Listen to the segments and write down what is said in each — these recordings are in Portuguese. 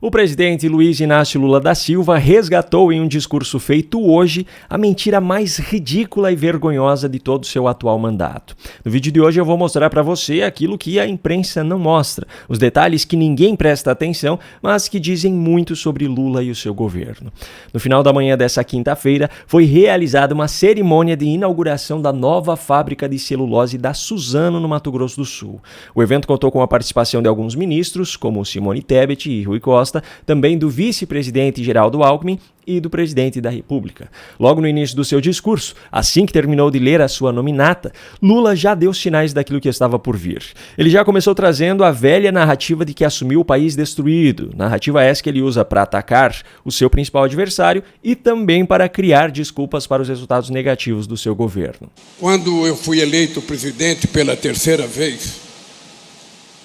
O presidente Luiz Inácio Lula da Silva resgatou em um discurso feito hoje a mentira mais ridícula e vergonhosa de todo o seu atual mandato. No vídeo de hoje eu vou mostrar para você aquilo que a imprensa não mostra, os detalhes que ninguém presta atenção, mas que dizem muito sobre Lula e o seu governo. No final da manhã dessa quinta-feira foi realizada uma cerimônia de inauguração da nova fábrica de celulose da Suzano, no Mato Grosso do Sul. O evento contou com a participação de alguns ministros, como Simone Tebet e Rui Costa, também do vice-presidente Geraldo Alckmin e do presidente da República. Logo no início do seu discurso, assim que terminou de ler a sua nominata, Lula já deu sinais daquilo que estava por vir. Ele já começou trazendo a velha narrativa de que assumiu o país destruído, narrativa essa que ele usa para atacar o seu principal adversário e também para criar desculpas para os resultados negativos do seu governo. Quando eu fui eleito presidente pela terceira vez,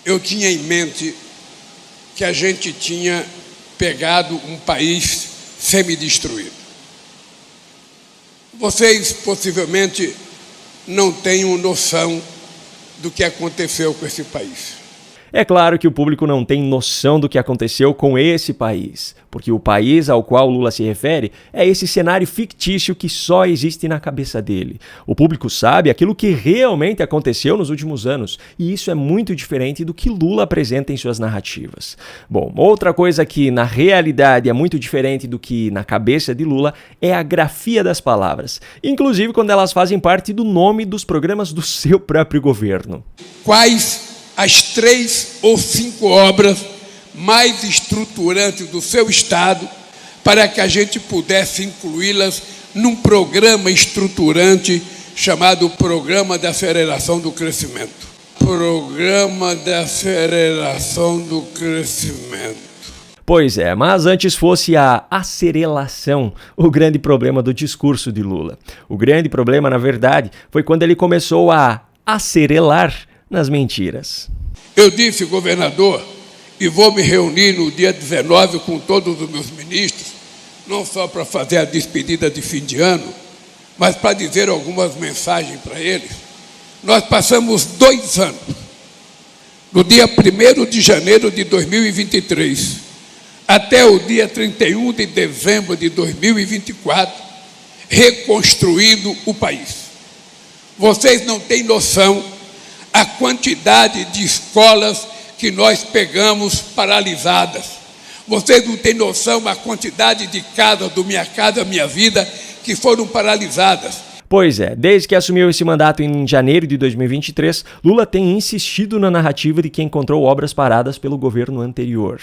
eu tinha em mente que a gente tinha pegado um país semi-destruído. Vocês possivelmente não tenham noção do que aconteceu com esse país. É claro que o público não tem noção do que aconteceu com esse país, porque o país ao qual Lula se refere é esse cenário fictício que só existe na cabeça dele. O público sabe aquilo que realmente aconteceu nos últimos anos, e isso é muito diferente do que Lula apresenta em suas narrativas. Bom, outra coisa que na realidade é muito diferente do que na cabeça de Lula é a grafia das palavras, inclusive quando elas fazem parte do nome dos programas do seu próprio governo. Quais as 3 ou 5 obras mais estruturantes do seu Estado para que a gente pudesse incluí-las num programa estruturante chamado Programa de Aceleração do Crescimento. Programa de Aceleração do Crescimento. Pois é, mas antes fosse a acerelação o grande problema do discurso de Lula. O grande problema, na verdade, foi quando ele começou a acerelar nas mentiras. Eu disse, governador, e vou me reunir no dia 19 com todos os meus ministros, não só para fazer a despedida de fim de ano, mas para dizer algumas mensagens para eles. Nós passamos 2 anos, do dia 1º de janeiro de 2023 até o dia 31 de dezembro de 2024, reconstruindo o país. Vocês não têm noção a quantidade de escolas que nós pegamos paralisadas. Vocês não têm noção a quantidade de casas do Minha Casa Minha Vida que foram paralisadas. Pois é, desde que assumiu esse mandato em janeiro de 2023, Lula tem insistido na narrativa de que encontrou obras paradas pelo governo anterior.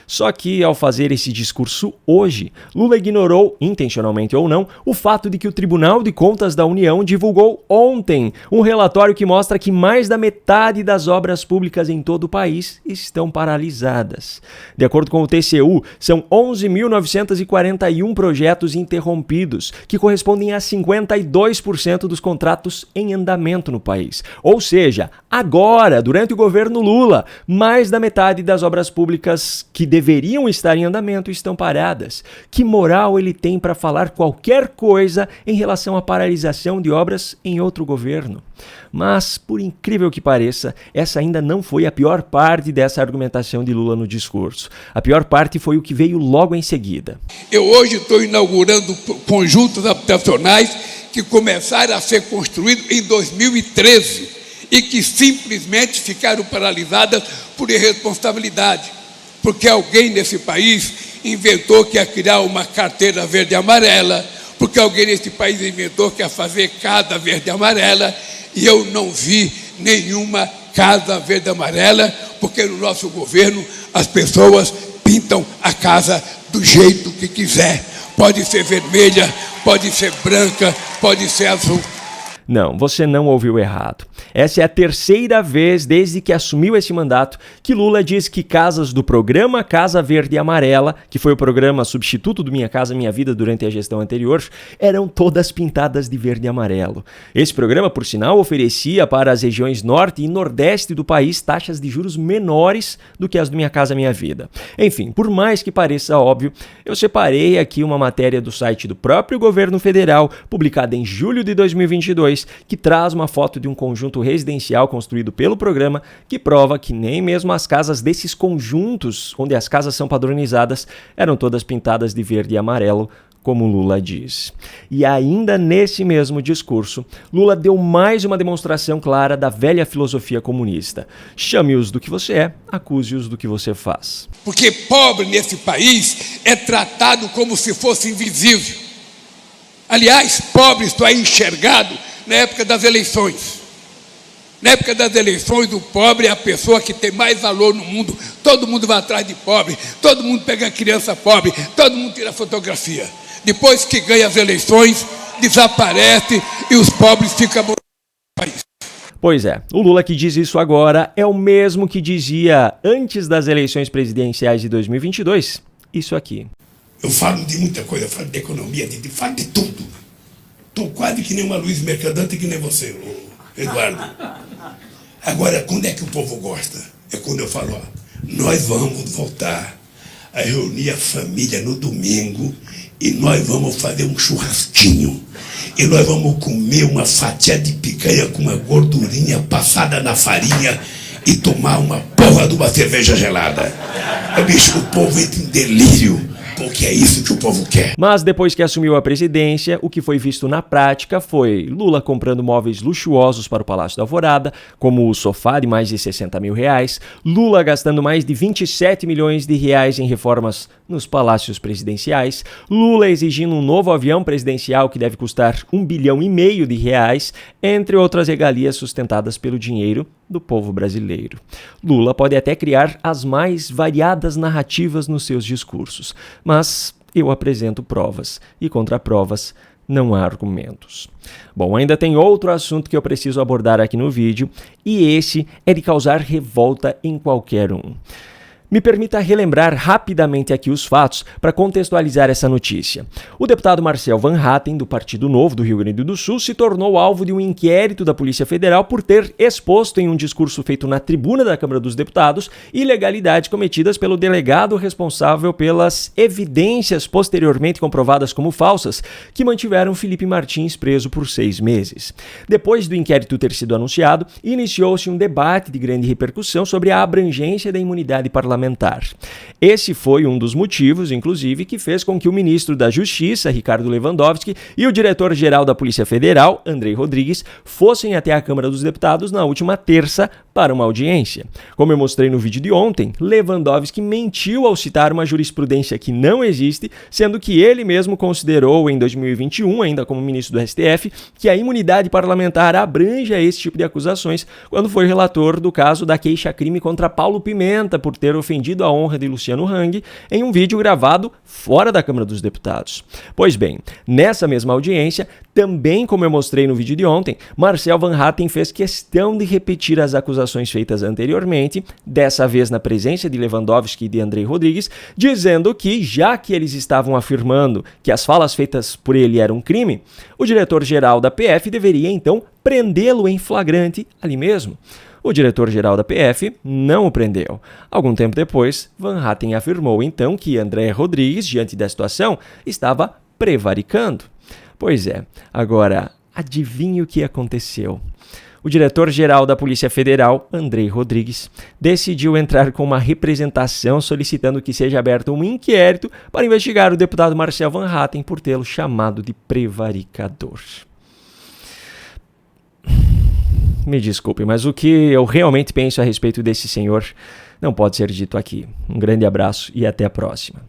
Só que, ao fazer esse discurso hoje, Lula ignorou, intencionalmente ou não, o fato de que o Tribunal de Contas da União divulgou ontem um relatório que mostra que mais da metade das obras públicas em todo o país estão paralisadas. De acordo com o TCU, são 11.941 projetos interrompidos, que correspondem a 52% dos contratos em andamento no país. Ou seja, agora, durante o governo Lula, mais da metade das obras públicas que deveriam estar em andamento estão paradas. Que moral ele tem para falar qualquer coisa em relação à paralisação de obras em outro governo? Mas, por incrível que pareça, essa ainda não foi a pior parte dessa argumentação de Lula no discurso. A pior parte foi o que veio logo em seguida. Eu hoje estou inaugurando conjuntos habitacionais que começaram a ser construídos em 2013 e que simplesmente ficaram paralisadas por irresponsabilidade, porque alguém nesse país inventou que ia criar uma carteira verde e amarela, porque alguém nesse país inventou que ia fazer casa verde e amarela, e eu não vi nenhuma casa verde e amarela, porque no nosso governo as pessoas pintam a casa do jeito que quiser. Pode ser vermelha, pode ser branca, pode ser azul. Não, você não ouviu errado. Essa é a terceira vez desde que assumiu esse mandato que Lula diz que casas do programa Casa Verde e Amarela, que foi o programa substituto do Minha Casa Minha Vida durante a gestão anterior, eram todas pintadas de verde e amarelo. Esse programa, por sinal, oferecia para as regiões norte e nordeste do país taxas de juros menores do que as do Minha Casa Minha Vida. Enfim, por mais que pareça óbvio, eu separei aqui uma matéria do site do próprio governo federal, publicada em julho de 2022, 2022, que traz uma foto de um conjunto residencial construído pelo programa, que prova que nem mesmo as casas desses conjuntos, onde as casas são padronizadas, eram todas pintadas de verde e amarelo, como Lula diz. E ainda nesse mesmo discurso, Lula deu mais uma demonstração clara da velha filosofia comunista. Chame-os do que você é, acuse-os do que você faz. Porque pobre nesse país é tratado como se fosse invisível. Aliás, pobre só é enxergado na época das eleições. Na época das eleições, o pobre é a pessoa que tem mais valor no mundo. Todo mundo vai atrás de pobre, todo mundo pega a criança pobre, todo mundo tira fotografia. Depois que ganha as eleições, desaparece e os pobres ficam no país. Pois é, o Lula que diz isso agora é o mesmo que dizia antes das eleições presidenciais de 2022, isso aqui. Eu falo de muita coisa, eu falo de economia, falo de tudo. Estou quase que nem uma Luiz Mercadante, que nem você, Eduardo. Agora, quando é que o povo gosta? É quando eu falo, nós vamos voltar a reunir a família no domingo e nós vamos fazer um churrasquinho. E nós vamos comer uma fatia de picanha com uma gordurinha passada na farinha e tomar uma porra de uma cerveja gelada. Bicho, o povo entra em delírio. Porque é isso que o povo quer. Mas depois que assumiu a presidência, o que foi visto na prática foi Lula comprando móveis luxuosos para o Palácio da Alvorada, como o sofá de mais de 60 mil reais, Lula gastando mais de 27 milhões de reais em reformas nos palácios presidenciais, Lula exigindo um novo avião presidencial que deve custar 1,5 bilhão de reais, entre outras regalias sustentadas pelo dinheiro do povo brasileiro. Lula pode até criar as mais variadas narrativas nos seus discursos, mas eu apresento provas e contra provas não há argumentos. Bom, ainda tem outro assunto que eu preciso abordar aqui no vídeo, e esse é de causar revolta em qualquer um. Me permita relembrar rapidamente aqui os fatos para contextualizar essa notícia. O deputado Marcel Van Hatten, do Partido Novo do Rio Grande do Sul, se tornou alvo de um inquérito da Polícia Federal por ter exposto em um discurso feito na tribuna da Câmara dos Deputados ilegalidades cometidas pelo delegado responsável pelas evidências posteriormente comprovadas como falsas, que mantiveram Felipe Martins preso por 6 meses. Depois do inquérito ter sido anunciado, iniciou-se um debate de grande repercussão sobre a abrangência da imunidade parlamentar. Esse foi um dos motivos, inclusive, que fez com que o ministro da Justiça, Ricardo Lewandowski, e o diretor-geral da Polícia Federal, Andrei Rodrigues, fossem até a Câmara dos Deputados na última terça para uma audiência. Como eu mostrei no vídeo de ontem, Lewandowski mentiu ao citar uma jurisprudência que não existe, sendo que ele mesmo considerou em 2021, ainda como ministro do STF, que a imunidade parlamentar abrange a esse tipo de acusações, quando foi relator do caso da queixa-crime contra Paulo Pimenta por ter ofendido a honra de Luciano Hang em um vídeo gravado fora da Câmara dos Deputados. Pois bem, nessa mesma audiência, também como eu mostrei no vídeo de ontem, Marcel Van Hatten fez questão de repetir as acusações feitas anteriormente, dessa vez na presença de Lewandowski e de Andrei Rodrigues, dizendo que, já que eles estavam afirmando que as falas feitas por ele eram um crime, o diretor-geral da PF deveria então prendê-lo em flagrante ali mesmo. O diretor-geral da PF não o prendeu. Algum tempo depois, Van Hatten afirmou então que André Rodrigues, diante da situação, estava prevaricando. Pois é, agora, adivinhe o que aconteceu? O diretor-geral da Polícia Federal, Andrei Rodrigues, decidiu entrar com uma representação solicitando que seja aberto um inquérito para investigar o deputado Marcel Van Hatten por tê-lo chamado de prevaricador. Me desculpe, mas o que eu realmente penso a respeito desse senhor não pode ser dito aqui. Um grande abraço e até a próxima.